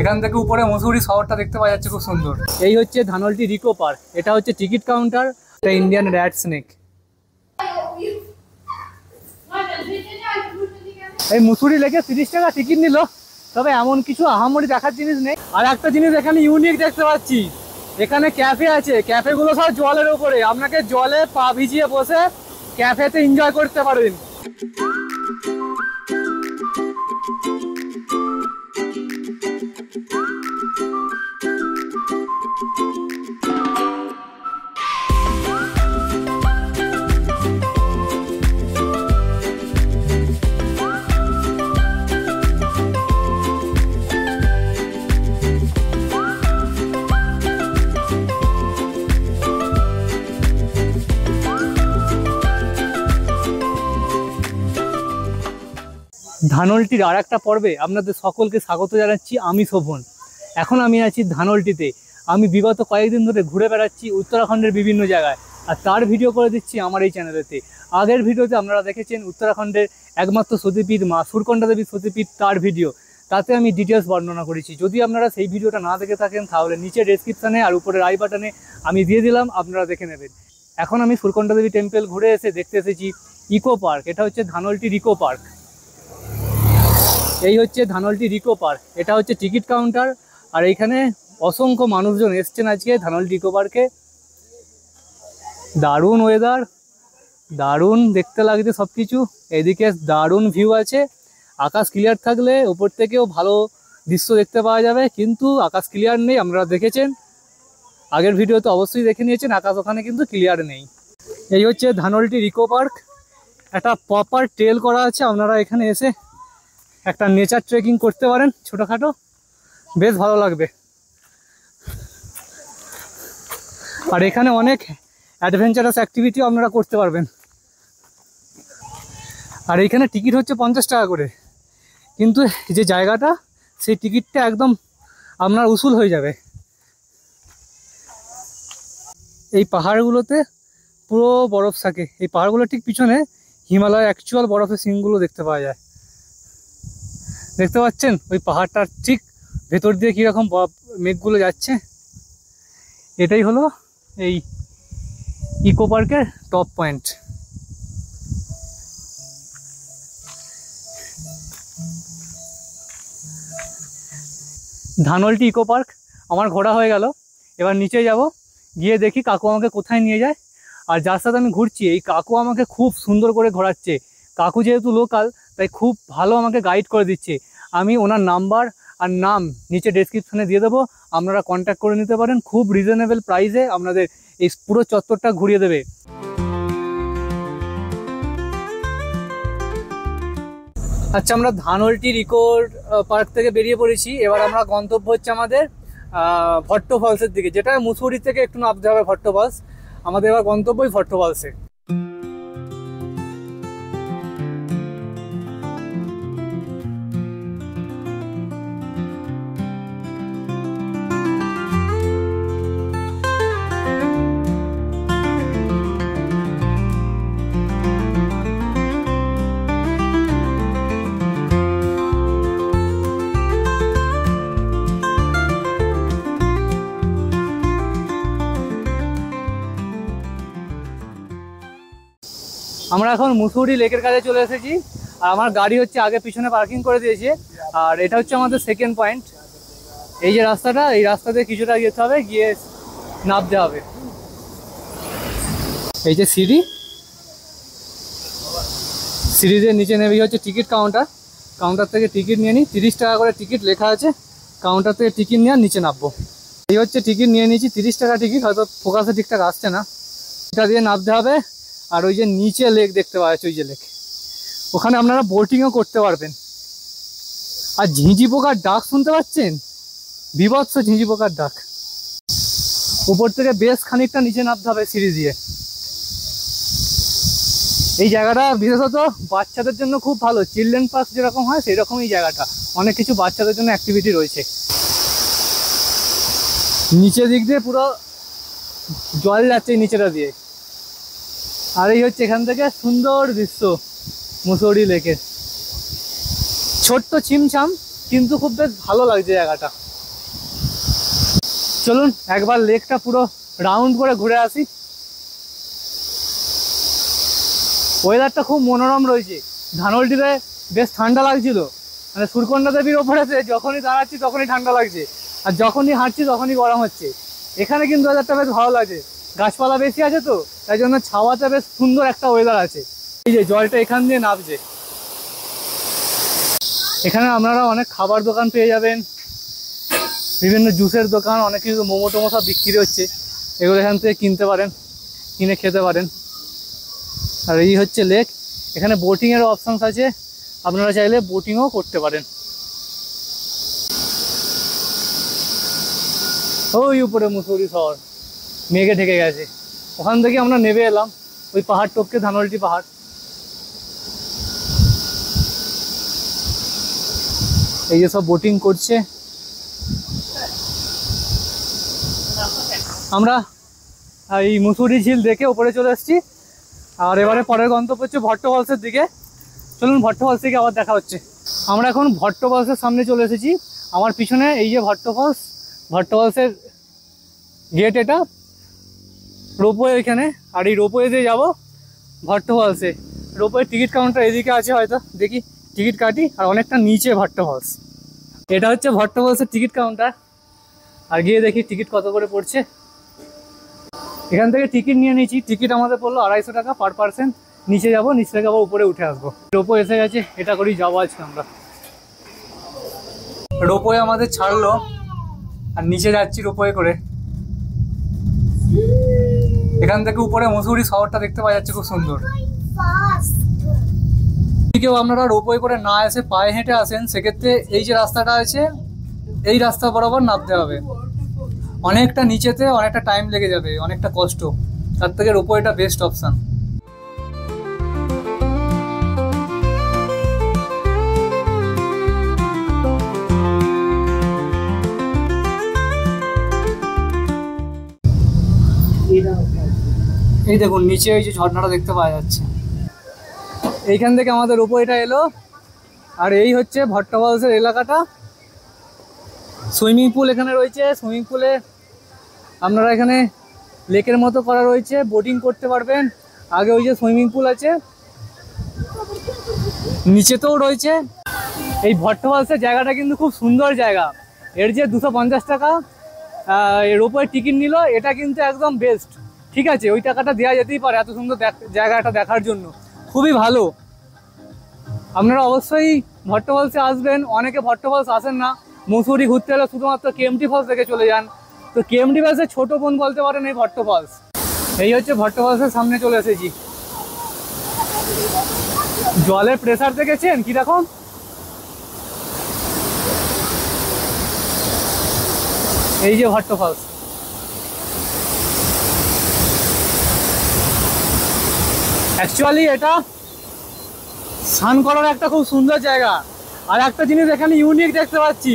এখান থেকে উপরে মুসৌরি শহরটা দেখতে পাওয়া যাচ্ছে, খুব সুন্দর। এই হচ্ছে ধানলটি ইকো পার্ক, এটা হচ্ছে টিকিট কাউন্টার, এটা ইন্ডিয়ান র্যাট স্নেক। এই মুসৌরি লেকে 30 টাকা টিকিট নিল, তবে এমন কিছু আহামরি দেখার জিনিস নেই। আর একটা জিনিস এখানে ইউনিক দেখতে পাচ্ছি, এখানে ক্যাফে আছে, ক্যাফে গুলো সব জলের উপরে, আপনাকে জলে পা ভিজিয়ে বসে ক্যাফেতে এনজয় করতে পারেন। ধানলটির আর একটা পর্বে আপনাদের সকলকে স্বাগত জানাচ্ছি। আমি শোভন। এখন আমি আছি ধানলটিতে। আমি বিগত কয়েকদিন ধরে ঘুরে বেড়াচ্ছি উত্তরাখণ্ডের বিভিন্ন জায়গায়, আর তার ভিডিও করে দিচ্ছি আমার এই চ্যানেলেতে। আগের ভিডিওতে আপনারা দেখেছেন উত্তরাখণ্ডের একমাত্র সতীপীঠ মা সুরকন্ডা দেবীর সতীপীঠ, তার ভিডিও, তাতে আমি ডিটেলস বর্ণনা করেছি। যদি আপনারা সেই ভিডিওটা না দেখে থাকেন তাহলে নিচে ডেসক্রিপশানে আর উপরের আই বাটনে আমি দিয়ে দিলাম, আপনারা দেখে নেবেন। এখন আমি সুরকন্ডা দেবী টেম্পল ঘুরে এসে দেখতে এসেছি ইকো পার্ক। এটা হচ্ছে ধানলটির ইকো পার্ক। এই হচ্ছে ধানলটির ইকো পার্ক, এটা হচ্ছে টিকিট কাউন্টার। আর এইখানে অসংখ্য মানুষজন এসছেন আজকে ধানলটি ইকো পার্কে। দারুণ ওয়েদার, দারুণ দেখতে লাগছে সব কিছু। এদিকে দারুণ ভিউ আছে, আকাশ ক্লিয়ার থাকলে ওপর থেকেও ভালো দৃশ্য দেখতে পাওয়া যাবে, কিন্তু আকাশ ক্লিয়ার নেই। আপনারা দেখেছেন আগের ভিডিওতে, অবশ্যই দেখে নিয়েছেন, আকাশ ওখানে কিন্তু ক্লিয়ার নেই। এই হচ্ছে ধানলটির ইকো পার্ক, একটা প্রপার ট্রেল করা আছে। আপনারা এখানে এসে একটা নেচার ট্রেকিং করতে পারেন ছোটোখাটো, বেশ ভালো লাগবে। আর এখানে অনেক অ্যাডভেঞ্চারাস অ্যাক্টিভিটিও আপনারা করতে পারবেন। আর এইখানে টিকিট হচ্ছে 50 টাকা করে, কিন্তু যে জায়গাটা, সেই টিকিটটা একদম আপনার উসুল হয়ে যাবে। এই পাহাড়গুলোতে পুরো বরফ থাকে। এই পাহাড়গুলোর ঠিক পিছনে হিমালয়ের অ্যাকচুয়াল বরফের সিনগুলো দেখতে পাওয়া যায়। দেখতে পাচ্ছেন ওই পাহাড়টার ঠিক ভেতর দিয়ে কীরকম মেঘগুলো যাচ্ছে। এটাই হলো এই ইকো পার্কের টপ পয়েন্ট। ধানলটি ইকো পার্ক আমার ঘোরা হয়ে গেল, এবার নিচে যাব, গিয়ে দেখি কাকু আমাকে কোথায় নিয়ে যায়। আর যার সাথে আমি ঘুরছি, এই কাকু আমাকে খুব সুন্দর করে ঘোরাচ্ছে। কাকু যেহেতু লোকাল, তাই খুব ভালো আমাকে গাইড করে দিচ্ছে। আমি ওনার নাম্বার আর নাম নিচে ডেসক্রিপশনে দিয়ে দেবো, আপনারা কন্ট্যাক্ট করে নিতে পারেন। খুব রিজনেবল প্রাইসে আপনাদের এই পুরো চত্বরটা ঘুরিয়ে দেবে। আচ্ছা, আমরা ধানলটির ইকো পার্ক থেকে বেরিয়ে পড়েছি। এবার আমরা গন্তব্য হচ্ছে আমাদের ভট্ট ফলসের দিকে, যেটা মুসৌরি থেকে একটু নামতে হবে ভট্ট ফলস। আমাদের এবার গন্তব্যই ভট্ট ফলসে। আমরা এখন মুসৌরি লেকের কাছে চলে এসেছি, আর আমার গাড়ি হচ্ছে আগে পিছনে পার্কিং করে দিয়েছে। আর এটা হচ্ছে আমাদের সেকেন্ড পয়েন্ট। এই যে রাস্তাটা, এই রাস্তাতে কিছুটা যেতে হবে, গিয়ে নামতে হবে। এই যে সিঁড়ি, সিঁড়িতে নিচে নেমেই হচ্ছে টিকিট কাউন্টার। কাউন্টার থেকে টিকিট নিয়ে নিই, 30 টাকা করে টিকিট লেখা আছে। কাউন্টার থেকে টিকিট নিয়ে নিচে নামবো। এই হচ্ছে টিকিট নিয়ে নিয়েছি, 30 টাকা টিকিট। হয়তো ফোকাসে ঠিকঠাক আসছে না, এটা দিয়ে নামতে হবে। আর ওই যে নিচে লেক দেখতে পাওয়া যাচ্ছে, ওই যে লেক, ওখানে আপনারা বোটিংও করতে পারবেন। আর ঝিঁঝি পোকার ডাক শুনতে পাচ্ছেন, বিভৎস ঝিঁঝি পোকার ডাক। উপর থেকে বেশ খানিকটা নিচে নামতে হবে সিঁড়ি দিয়ে। এই জায়গাটা বিশেষত বাচ্চাদের জন্য খুব ভালো, চিলড্রেন পার্ক যেরকম হয় সেরকম এই জায়গাটা। অনেক কিছু বাচ্চাদের জন্য অ্যাক্টিভিটি রয়েছে। নিচের দিক দিয়ে পুরো জল যাচ্ছে নিচেটা দিয়ে। আর এই হচ্ছে এখান থেকে সুন্দর দৃশ্য মুসৌরি লেকের। ছোট্ট ছিমছাম, কিন্তু খুব বেশ ভালো লাগছে জায়গাটা। চলুন একবার লেকটা পুরো রাউন্ড করে ঘুরে আসি। ওয়েদারটা খুব মনোরম রয়েছে। ধানলটিতে বেশ ঠান্ডা লাগছিল, মানে সুরকন্ডা দেবীর ওপরেতে যখনই দাঁড়াচ্ছি তখনই ঠান্ডা লাগছে, আর যখনই হাঁটছি তখনই গরম হচ্ছে। এখানে কিন্তু ওয়েদারটা বেশ ভালো লাগছে, গাছপালা বেশি আছে তো, তাই জন্য ছাওয়াতে বেশ সুন্দর একটা ওয়েদার আছে। এই যে জলটা এখান দিয়ে নামছে। এখানে আপনারা অনেক খাবার দোকান পেয়ে যাবেন, বিভিন্ন জুসের দোকান, অনেক কিছু মোমো টোমো সব বিক্রি হচ্ছে, এগুলো এখান থেকে কিনতে পারেন, কিনে খেতে পারেন। আর এই হচ্ছে লেক। এখানে বোটিংয়ের অপশানস আছে, আপনারা চাইলে বোটিংও করতে পারেন। ওই উপরে মুসৌরি শহর মেঘে ঢেকে গেছে, ওখান থেকে আমরা নেমে এলাম ওই পাহাড় টপকে, ধানলটি পাহাড়। এই যে সব বোটিং করছে। আমরা এই মুসৌরি ঝিল দেখে উপরে চলে এসেছি, আর এবারে পরের গন্তব্য হচ্ছে ভট্ট ফলসের দিকে। চলুন ভট্ট ফলস থেকে আবার দেখা হচ্ছে। আমরা এখন ভট্ট ফলসের সামনে চলে এসেছি। আমার পিছনে এই যে ভট্ট ফলস, ভট্ট ফলসের গেট এটা, রোপওয়ে এখানে, আর এই রোপওয়ে দিয়ে যাবো ভট্ট ফলসে। রোপওয়ে টিকিট কাউন্টার এদিকে আছে, হয়তো দেখি টিকিট কাটি, আর অনেকটা নিচে ভট্ট ফলস। এটা হচ্ছে ভট্ট ফলসের টিকিট কাউন্টার, আর গিয়ে দেখি টিকিট কত করে পড়ছে। এখান থেকে টিকিট নিয়ে নিয়েছি, টিকিট আমাদের পড়লো 250 টাকা পার পার্সন। নিচে যাবো, নিচ থেকে আবার উপরে উঠে আসবো। রোপওয়ে এসে গেছে, এটা করেই যাবো আজকে আমরা। রোপওয়ে আমাদের ছাড়লো, আর নিচে যাচ্ছি রোপওয়ে করে। এখান থেকে উপরে মুসৌরি শহরটা দেখতে পাওয়া যাচ্ছে, খুব সুন্দর। কেউ আপনারা রোপওয়ে করে না এসে পায়ে হেঁটে আসেন, সেক্ষেত্রে এই যে রাস্তাটা আছে, এই রাস্তা বরাবর নামতে হবে। অনেকটা নিচেতে, অনেকটা টাইম লেগে যাবে, অনেকটা কষ্ট। তার থেকে রোপওয়েটা বেস্ট অপশান। এই দেখুন নিচে ওই যে ঝর্ণাটা দেখতে পাওয়া যাচ্ছে, এইখান থেকে আমাদের রোপওয়েটা এলো। আর এই হচ্ছে ভট্ট ফলসের এলাকাটা। সুইমিং পুল এখানে রয়েছে, সুইমিং পুলে আপনারা এখানে লেকের মতো করা রয়েছে, বোটিং করতে পারবেন। আগে ওই যে সুইমিং পুল আছে, নিচেতেও রয়েছে। এই ভট্ট ফলসের জায়গাটা কিন্তু খুব সুন্দর জায়গা। এর যে 250 টাকা রোপওয়ে টিকিট নিল, এটা কিন্তু একদম বেস্ট। ঠিক আছে, ওই টাকাটা দেওয়া যেতেই পারে এত সুন্দর জায়গাটা দেখার জন্য, খুবই ভালো। আপনারা অবশ্যই ভট্ট ফলসে আসবেন। অনেকে ভট্ট ফলস আসেন না, মুসৌরি ঘুরতে হলে শুধুমাত্র কেএমটি ফলস থেকে চলে যান। তো কেএমটি ফলসের ছোট বোন বলতে পারেন এই ভট্ট ফলস। এই হচ্ছে ভট্ট ফলসের সামনে চলে এসেছি। জলের প্রেসার দেখেছেন কিরকম? এই যে ভট্ট ফলস। অ্যাকচুয়ালি এটা স্নান করার একটা খুব সুন্দর জায়গা। আর একটা জিনিস এখানে ইউনিক দেখতে পাচ্ছি,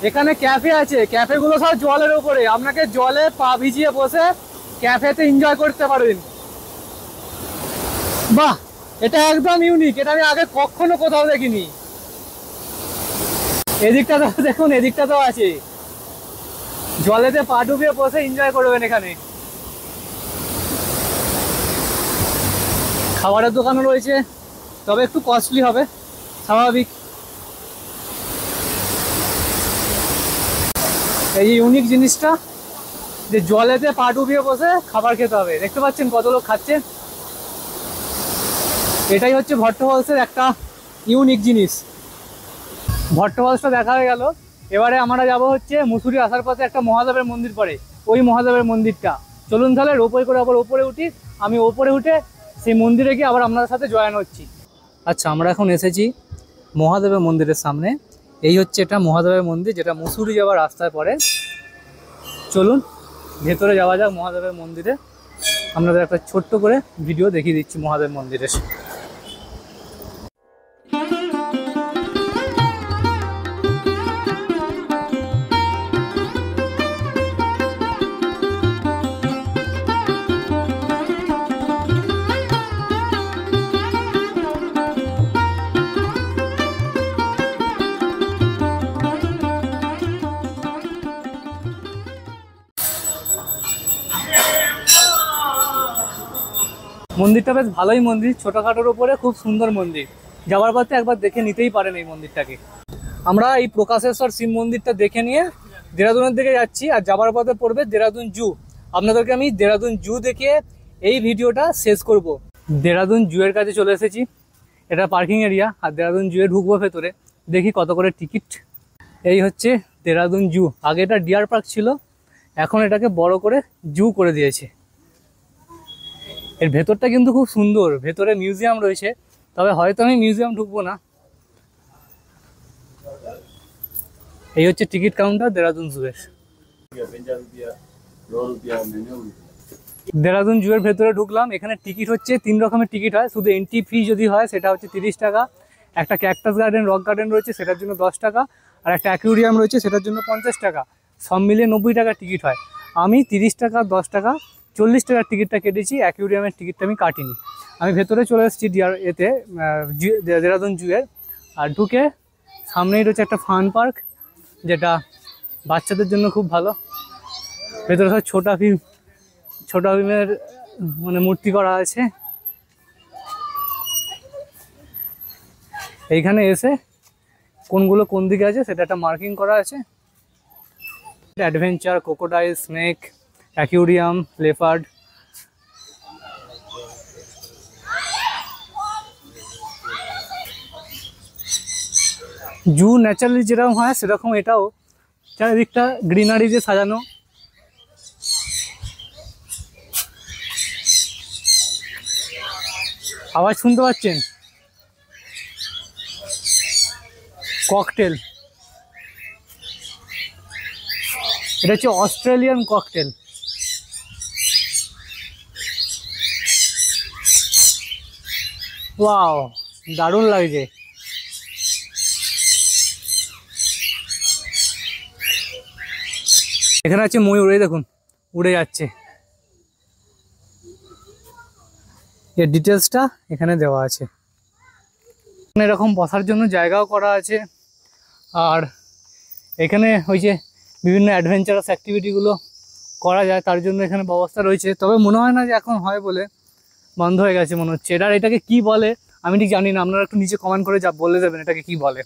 এখানে ক্যাফে আছে। ক্যাফেগুলো সব জলের উপরে, আপনাকে জলে পা ভিজিয়ে বসে ক্যাফেতে এনজয় করতে পারবেন। বাহ, এটা একদম ইউনিক, এটা আমি আগে কখনো কোথাও দেখিনি। এদিকটাতেও দেখুন, এদিকটাতেও আছে, জলেতে পা ডুবিয়ে বসে এনজয় করবেন এখানে। খাবারের দোকানও রয়েছে, তবে একটু কস্টলি হবে, স্বাভাবিক। এই যে ইউনিক জিনিসটা, যে জলেতে পা ডুবিয়ে বসে খাবার খেতে হবে। দেখতে পাচ্ছেন কত লোক খাচ্ছে। এটাই হচ্ছে ভট্ট ফলসের একটা ইউনিক জিনিস। ভট্ট ফলসটা দেখা হয়ে গেল, এবারে আমরা যাব হচ্ছে মুসৌরি আসার পথে একটা মহাদেবের মন্দির পড়ে, ওই মহাদেবের মন্দিরটা। চলুন তাহলে রোপওয়ে করে আবার ওপরে উঠি। আমি ওপরে উঠে সেই মন্দিরে গিয়ে আবার আপনাদের সাথে জয়েন হচ্ছি। আচ্ছা, আমরা এখন এসেছি মহাদেবের মন্দিরের সামনে। এই হচ্ছে এটা মহাদেবের মন্দির, যেটা মুসৌরি যাওয়ার রাস্তায় পড়ে। চলুন ভেতরে যাওয়া যাক মহাদেবের মন্দিরে। আপনাদের একটা ছোট্ট করে ভিডিও দেখিয়ে দিচ্ছি মহাদেব মন্দিরের। মন্দিরটা বেশ ভালোই মন্দির, ছোটখাটোর উপরে খুব সুন্দর মন্দির। যাওয়ার পথে একবার দেখে নিতেই পারেন এই মন্দিরটাকে। আমরা এই প্রকাশেশ্বর শিব মন্দিরটা দেখে নিয়ে দেরাদুনের দিকে যাচ্ছি, আর যাবার পথে পড়বে দেরাদুন জু। আপনাদেরকে আমি দেরাদুন জু দেখিয়ে এই ভিডিওটা শেষ করব। দেরাদুন জু এর কাছে চলে এসেছি, এটা পার্কিং এরিয়া, আর দেরাদুন জু এ ঢুকবো ভেতরে, দেখি কত করে টিকিট। এই হচ্ছে দেরাদুন জু। আগে এটা ডিয়ার পার্ক ছিল, এখন এটাকে বড় করে জু করে দিয়েছে। এর ভেতরটা কিন্তু খুব সুন্দর, ভেতরে মিউজিয়াম রয়েছে, তবে হয়তো আমি মিউজিয়াম ঢুকবো না। এই হচ্ছে টিকিট কাউন্টার দেরাদুন জু এর। দেরাদুন জু এর ভেতরে ঢুকলাম। এখানে টিকিট হচ্ছে 3 রকমের টিকিট হয়। শুধু এন্ট্রি ফি যদি হয় সেটা হচ্ছে 30 টাকা, একটা ক্যাকটাস গার্ডেন রক গার্ডেন রয়েছে সেটার জন্য 10 টাকা, আর একটা অ্যাকুয়ারিয়াম রয়েছে সেটার জন্য 50 টাকা। সব মিলিয়ে 90 টাকা টিকিট হয়। আমি 30 টাকা, 10 টাকা, 40 টাকার টিকিটটা কেটেছি, অ্যাকুয়ারিয়ামের টিকিটটা আমি কাটিনি। আমি ভেতরে চলে এসেছি দেরাদুন জু এর। আর ঢুকে সামনেই রয়েছে একটা ফান পার্ক, যেটা বাচ্চাদের জন্য খুব ভালো। ভেতরে সব ছোটা ভীমের মানে মূর্তি করা আছে। এইখানে এসে কোনগুলো কোন দিকে আছে সেটা একটা মার্কিং করা আছে। Adventure, crocodile, snake, aquarium, leopard. Zoo naturally যেরকম হয় সেরকম এটাও, চারিদিকটা গ্রিনারি দিয়ে সাজানো। আওয়াজ শুনতে পাচ্ছেন? ককটেল, এটা হচ্ছে অস্ট্রেলিয়ান ককটেল। ওয়াও, দারুণ লাগছে। এখানে আছে ময়ূর, এই দেখুন উড়ে যাচ্ছে। এর ডিটেলসটা এখানে দেওয়া আছে। এরকম বসার জন্য জায়গাও করা আছে। আর এখানে ওই যে বিভিন্ন অ্যাডভেঞ্চারাস অ্যাক্টিভিটিগুলো করা যায়, তার জন্য এখানে ব্যবস্থা রয়েছে। তবে মনে হয় না যে এখন হয় বলে, বন্ধ হয়ে গেছে মনে হচ্ছে। এটাকে কি বলে আমি ঠিক জানি না, আপনারা একটু নিচে কমেন্ট করে বলে দেবেন এটাকে কি বলে।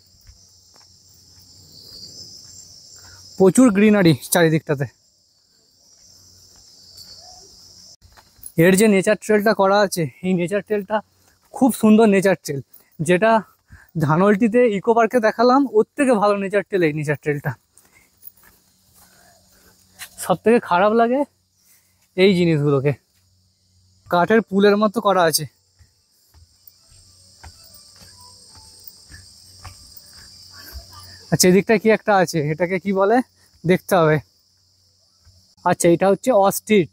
প্রচুর গ্রিনারি চারিদিকটাতে। এর যে নেচার ট্রেলটা করা আছে, এই নেচার ট্রেলটা খুব সুন্দর নেচার ট্রেল। যেটা ধানলটিতে ইকো পার্কে দেখালাম, ওর থেকে ভালো নেচার ট্রেল এই নেচার ট্রেলটা। সব থেকে খারাপ লাগে এই জিনিসগুলোকে, কাঠের পুলের মতো করা আছে। আচ্ছা, এদিকটা কি একটা আছে, এটাকে কি বলে দেখতে হবে। আচ্ছা, এটা হচ্ছে অস্ট্রিচ,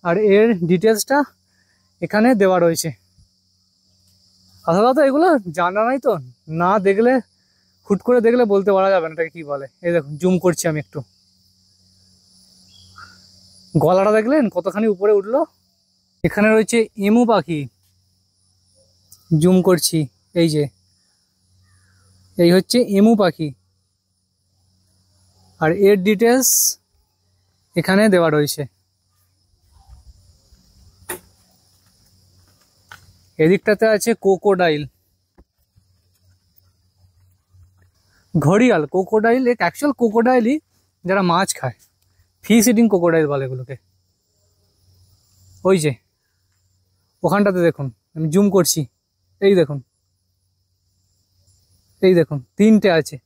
আর এর ডিটেলসটা এখানে দেওয়া রয়েছে। আসলে তো এগুলো জানা নাই তো, না দেখলে, হুট করে দেখলে বলতে পারা যাবে না এটাকে কি বলে। এই দেখুন, জুম করছি আমি একটু, গলাটা দেখলেন কতখানি উপরে উঠলো। এখানে রয়েছে এমু পাখি, জুম করছি, এই যে এই হচ্ছে এমু পাখি, আর এর ডিটেলস এখানে দেওয়া রয়েছে। এদিকটাতে আছে ক্রোকোডাইল, ঘড়িয়াল। ক্রোকোডাইল এক অ্যাকচুয়াল ক্রোকোডাইলই, যারা মাছ খায়, ফিশ ইটিং ক্রোকোডাইল বলে এগুলোকে। ওই যে ওখানটাতে দেখুন, আমি জুম করছি, এই দেখুন, এই দেখুন 3টে আছে।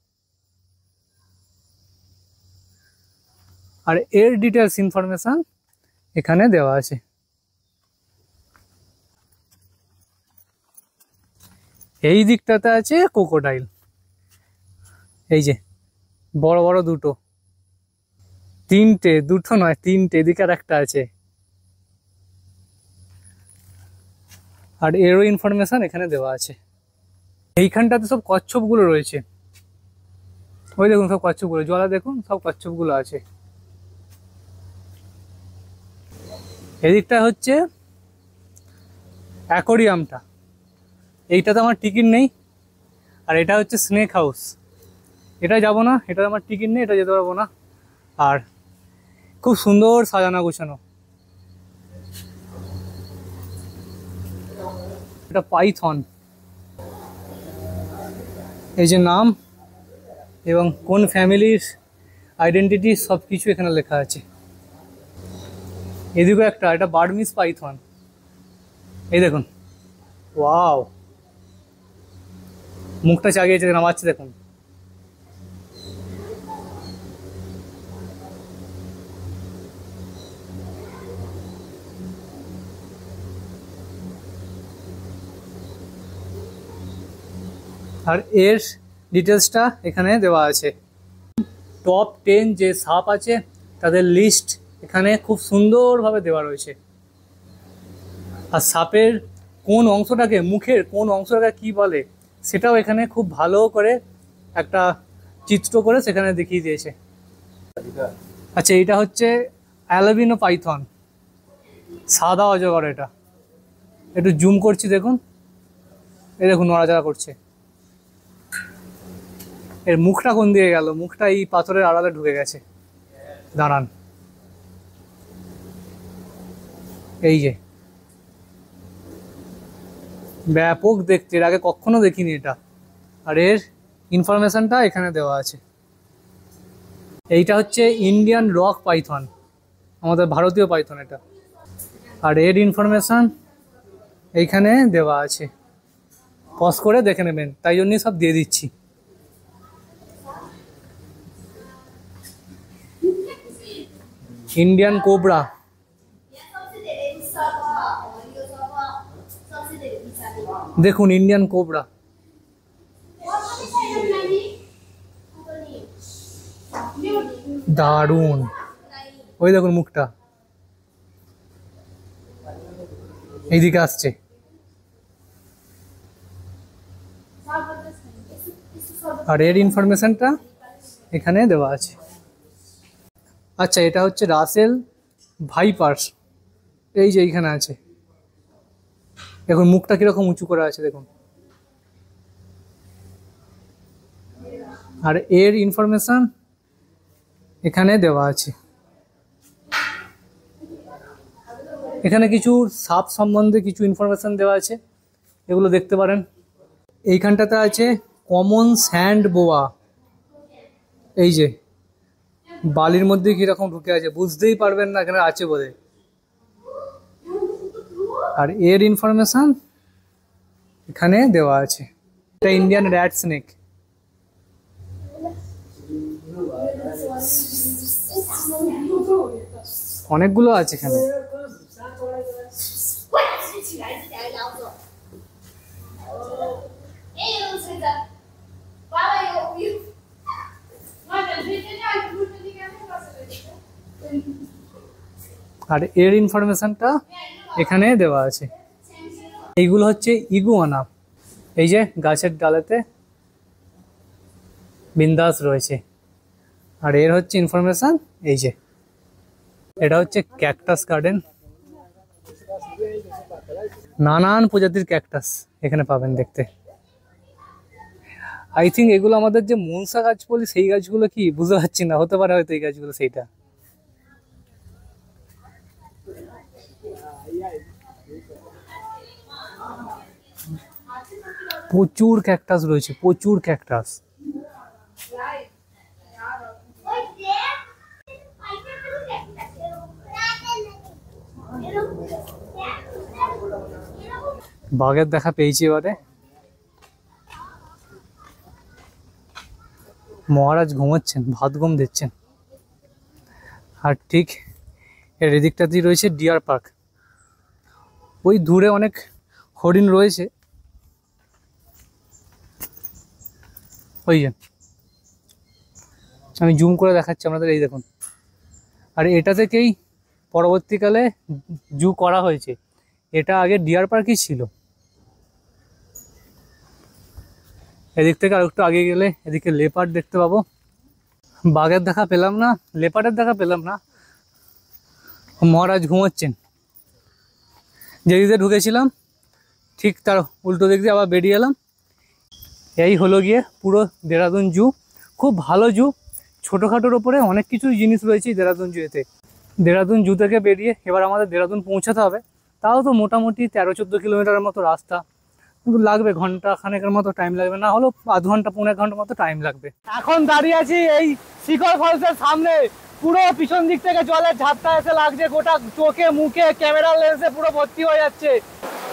আর এর ডিটেলস ইনফরমেশন এখানে দেওয়া আছে। এই দিকটাতে আছে ক্রোকোডাইল, এই যে বড় বড় দুটো, 3টে, দুটো নয় 3টে, এদিকে আর একটা আছে। আর এরও ইনফরমেশন এখানে দেওয়া আছে। এইখানটাতে সব কচ্ছপগুলো রয়েছে, ওই দেখুন সব কচ্ছপগুলো, জলে দেখুন সব কচ্ছপগুলো আছে। এদিকটা হচ্ছে অ্যাকোরিয়ামটা, এইটাতে আমার টিকিট নেই। আর এটা হচ্ছে স্নেক হাউস, এটা যাব না, এটা আমার টিকিট নেই, এটা যেতে পারবো না। আর খুব সুন্দর সাজানো গোছানো। একটা পাইথন, এই যে নাম এবং কোন ফ্যামিলির আইডেন্টিটি সব কিছু এখানে লেখা আছে। এদিকে এটা বার্মিজ পাইথন, এই দেখুন, ওয়াও, মুখটা চাগিয়েছে, নামাচ্ছে দেখুন। আর এর ডিটেলসটা এখানে দেওয়া আছে। টপ 10 যে সাপ আছে তাদের লিস্ট এখানে খুব সুন্দরভাবে দেওয়া রয়েছে। আর সাপের কোন অংশটাকে, মুখের কোন অংশটাকে কি বলে সেটাও এখানে খুব ভালো করে একটা চিত্র করে সেখানে দেখিয়ে দিয়েছে। আচ্ছা, এটা হচ্ছে অ্যালবিনো পাইথন, সাদা অজগর। এটা একটু জুম করছি, দেখুন, এই দেখুন নড়াচড়া করছে। এর মুখটা কোন দিকে গেল? মুখটা এই পাথরের আড়ালে ঢুকে গেছে। দাঁড়ান, এই যে ব্যাপক দেখতে, এর আগে কখনো দেখিনি এটা। আর এর ইনফরমেশনটা এখানে দেওয়া আছে। এইটা হচ্ছে ইন্ডিয়ান রক পাইথন, আমাদের ভারতীয় পাইথন এটা। আর এর ইনফরমেশন এইখানে দেওয়া আছে, পজ করে দেখে নেবেন, তাই জন্যই সব দিয়ে দিচ্ছি। ইন্ডিয়ান কোবরা, দেখুন ইন্ডিয়ান কোবরা। দারুণ, ওই দেখুন মুখটা এইদিকে আসছে। আর এর ইনফরমেশনটা এখানে দেওয়া আছে। আচ্ছা, এটা হচ্ছে রাসেল ভাইপার্স, এই যে এইখানে আছে। দেখুন মুখটা কিরকম উঁচু করে আছে, দেখুন। আর এর ইনফরমেশন এখানে দেওয়া আছে। এখানে কিছু সাপ সম্বন্ধে কিছু ইনফরমেশন দেওয়া আছে, এগুলো দেখতে পারেন। এইখানটাতে আছে কমন স্যান্ড বোয়া, এই যে বালির মধ্যে কিরকম ঢুকে আছে, বুঝতেই পারবেন না এখানে আছে বলে। আর এর ইনফরমেশন এখানে দেওয়া আছে। এটা ইন্ডিয়ান র্যাট স্নেক, অনেকগুলো আছে এখানে। আর এর ইনফরমেশনটা এখানে দেওয়া আছে। এইগুলো হচ্ছে ইগুয়ানা, এই যে গাছের ডালেতে বিন্দাস রয়েছে। আর এর হচ্ছে ইনফরমেশন, এই যে এটা হচ্ছে ক্যাকটাস গার্ডেন, নানান প্রজাতির ক্যাকটাস এখানে পাবেন দেখতে। আই থিঙ্ক এগুলো আমাদের যে মনসা গাছ বলি সেই গাছগুলো কি বুঝতে পারছি না, হতে পারে হয়তো এই গাছগুলো সেইটা। প্রচুর ক্যাকটাস রয়েছে, প্রচুর ক্যাকটাস। বাঘের দেখা পেয়েছি এবারে। মহারাজ ঘুমোচ্ছেন, ভাত ঘুম দিচ্ছেন। আর ঠিক এর এদিকটাতেই রয়েছে ডিয়ার পার্ক। ওই দূরে অনেক হরিণ রয়েছে, ওই যে আমি জুম করে দেখাচ্ছি আপনাদের, এই দেখুন। আর এটা থেকেই পরবর্তীকালে জু করা হয়েছে, এটা আগে ডিয়ার পার্কই ছিল। এদিক থেকে আর একটু আগে গেলে এদিকে লেপার্ড দেখতে পাবো। বাঘের দেখা পেলাম না, লেপার্ডের দেখা পেলাম না। মহারাজ ঘুমোচ্ছেন। যে দিকে ঢুকেছিলাম ঠিক তার উল্টো দিক দিয়ে আবার বেরিয়ে এলাম। এই হলো গিয়ে পুরো দেরাদুন জু। খুব ভালো জু, ছোটোখাটোর ওপরে অনেক কিছু জিনিস রয়েছে দেরাদুন জুতে। দেরাদুন জু থেকে বেরিয়ে এবার আমাদের দেরাদুন পৌঁছাতে হবে। তাও তো মোটামুটি 13-14 কিলোমিটারের মতো রাস্তা। কিন্তু লাগবে ঘন্টা খানেকের মতো টাইম লাগবে, না হলেও আধ ঘন্টা 1.5 ঘন্টা মতো টাইম লাগবে। এখন দাঁড়িয়ে আছি এই শিকর ফলসের সামনে। পুরো পিছন দিক থেকে জলের ঝাপটা এসে লাগছে, গোটা চোখে মুখে ক্যামেরা লেন্সে পুরো ভর্তি হয়ে যাচ্ছে।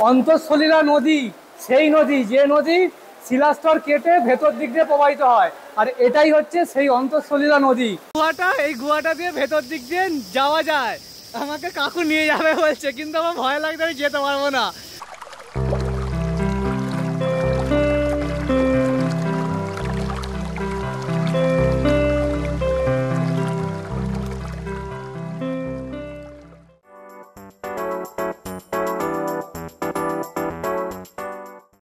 অন্তঃসলীলা নদী, সেই নদী যে নদী শিলাস্তর কেটে ভেতর দিক দিয়ে প্রবাহিত হয়, আর এটাই হচ্ছে সেই অন্তঃসলীলা নদী। এই গুহাটা দিয়ে ভেতর দিক দিয়ে যাওয়া যায়। আমাকে কাকু নিয়ে যাবে বলছে, কিন্তু আমার ভয় লাগছে, আমি যেতে পারবো না।